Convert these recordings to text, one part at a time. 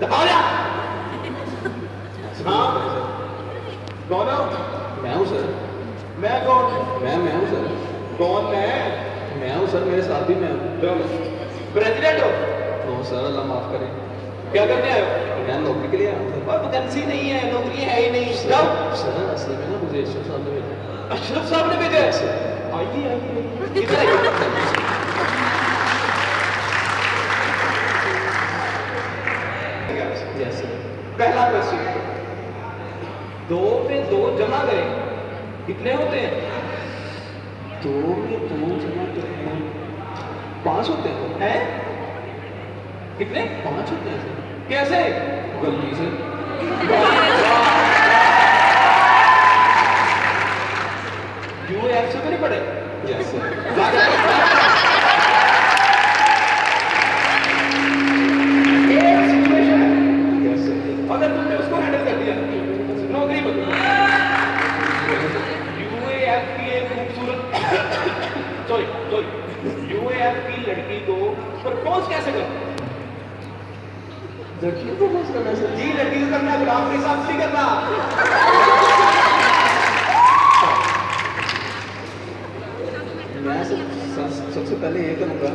दबाओ जा। हाँ कौन हो? मैं हूँ सर। मैं कौन? मैं हूँ सर। कौन मैं हूँ सर, मेरे साथ भी मैं हूँ। तुम प्रेसिडेंट हो? नो सर, अल्लाह माफ करे। क्या करने आए हो? मैं नौकरी के लिए आया हूँ और वैकेंसी नहीं है, नौकरी है ही नहीं। सर। कब? सर असल में ना मुझे अशरफ साहब ने भेजा। अशरफ साहब ने भेजा है? आइए आइए किधर आइए। जैसे पहला क्वेश्चन, 2 पे 2 जमा करें कितने होते हैं? 2 में 2 जमा करते हैं 5 होते हैं। हैं? कितने? 5 होते हैं सर। कैसे? गलती से। यूएफ से तो नहीं पढ़े? जैसे एक सिचुएशन है, कैसे अगर तुमने उसको हैंडल कर दिया नौकरी बदलो। यूएफ की एक खूबसूरत सॉरी यूएफ की लड़की को प्रपोज कैसे करो? लड़की को प्रपोज करना सर। जी लड़की को करना, गुलाम के साथ नहीं करना। मैं सबसे पहले ये करूँगा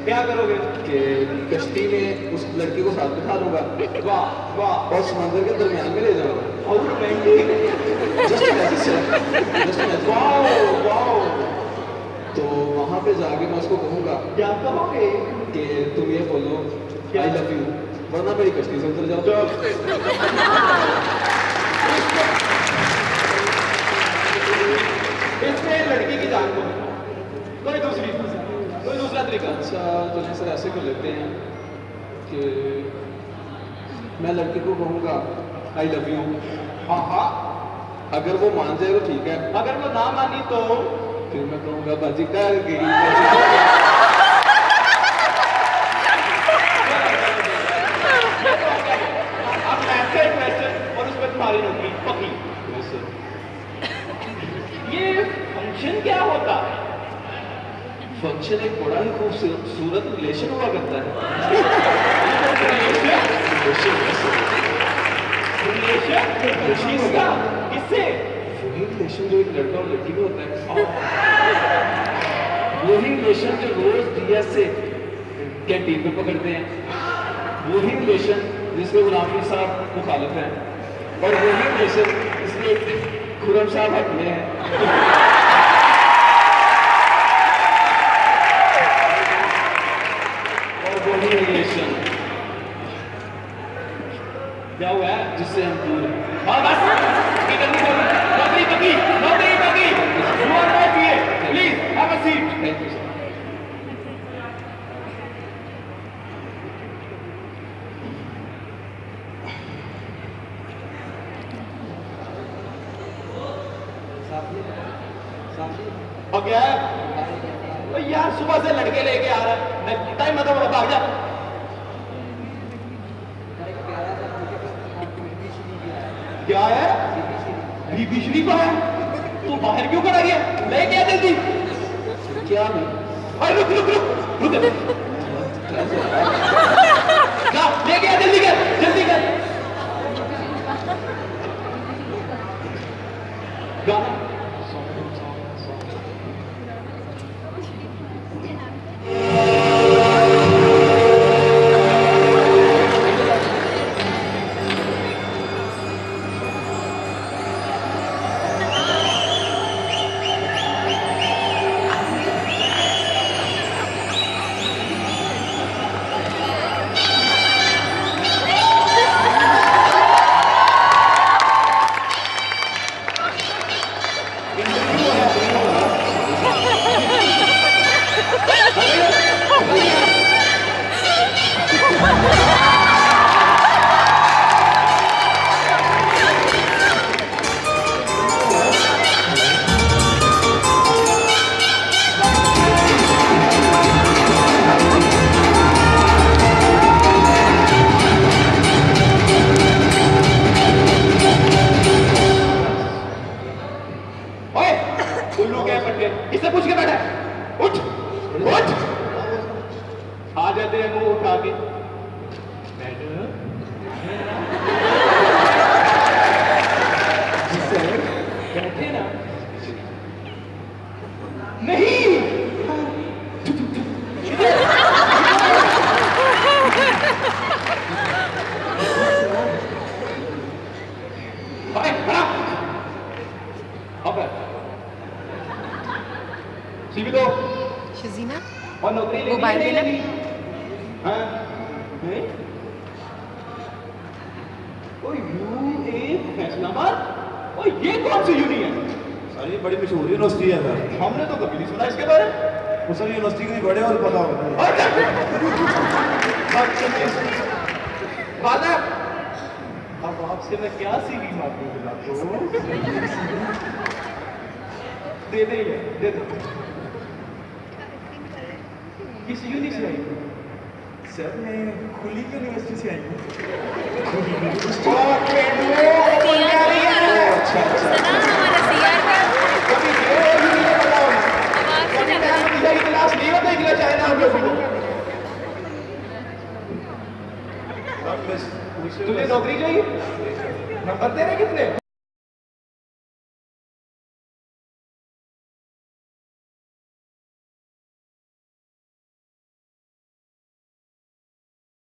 क्या करोगे? कि कश्ती में उस लड़की को साथ बिठा लूंगा वाह वाह, और समंदर के दरमियान में ले जाऊंगा। और romantic. Just imagine sir, just imagine. Wow wow, तो वहाँ पे जाके मैं उसको कहूँगा क्या कहोगे? कि तुम ये बोलो आई लव यू, वरना मेरी कश्ती से उतर जाओ। इसमें लड़की की जान को कोई दूसरा तरीका। अच्छा तो सर ऐसे कर लेते हैं कि मैं लड़की को कहूँगा आई लव यू। हाँ हाँ, अगर वो मान जाए तो ठीक है, अगर वो ना मानी तो फिर मैं कहूँगा बाजी कर गई। अब ऐसे क्वेश्चन और उसमें तुम्हारी नौकरी पक्की। ये फंक्शन क्या होता है? फंक्शन एक बड़ा ही खूबसूरत रिलेशन हुआ करता है। रिलेशन किसका? किससे? वही रिलेशन जो एक लड़का और लड़की में होता है, वही रिलेशन जो रोज दिया से कैंटीन पे पकड़ते हैं, वही रिलेशन जिसके गुलाम साहब मुखालिफ हैं, और वही रिलेशन जिसके खुरम साहब हक में हैं। रिलेशन क्या हुआ है? जिससे हम दूर हैं। हाँ बस, नौकरी पक्की। You are my PA. Please have a seat. Thank you sir. और क्या है? यार सुबह से लड़के लेके आ रहा है, टाइम मतलब भाग जा। क्या है? बीबी शरीफ है? तू बाहर क्यों खड़ा गया? लेके आ जल्दी। क्या भी अरे रुक ना, लेके आ जल्दी कर गाना। इससे पूछ के बैठा है, उठ उठ। आ जाते हैं मुंह उठा के। मैडम टीवी दो शजीना और नौकरी लेनी मोबाइल है, देना। नहीं लेनी? हाँ हैं? ओ यूए फैसलाबाद, ओ ये कौन सी यूनी है? सर ये बड़ी मशहूर यूनिवर्सिटी है सर। हमने तो कभी नहीं सुना इसके बारे में। वो सर यूनिवर्सिटी के बड़े और पता होगा। और फादर, अब आपसे मैं क्या सीवी मांगूंगा आपको? दे दे ये, दे दे। किस यूनि से आई? सर मैं खुली यूनिवर्सिटी से आई हूँ। अच्छा अच्छा। सना हमारा सीआर का कभी ये यूनि का पता होना। आवाज कभी से मैं लगा। वीजा की क्लास नहीं होता इतना चाइना हम लोग को। सर मैं तुझे नौकरी चाहिए? नंबर तेरे कितने?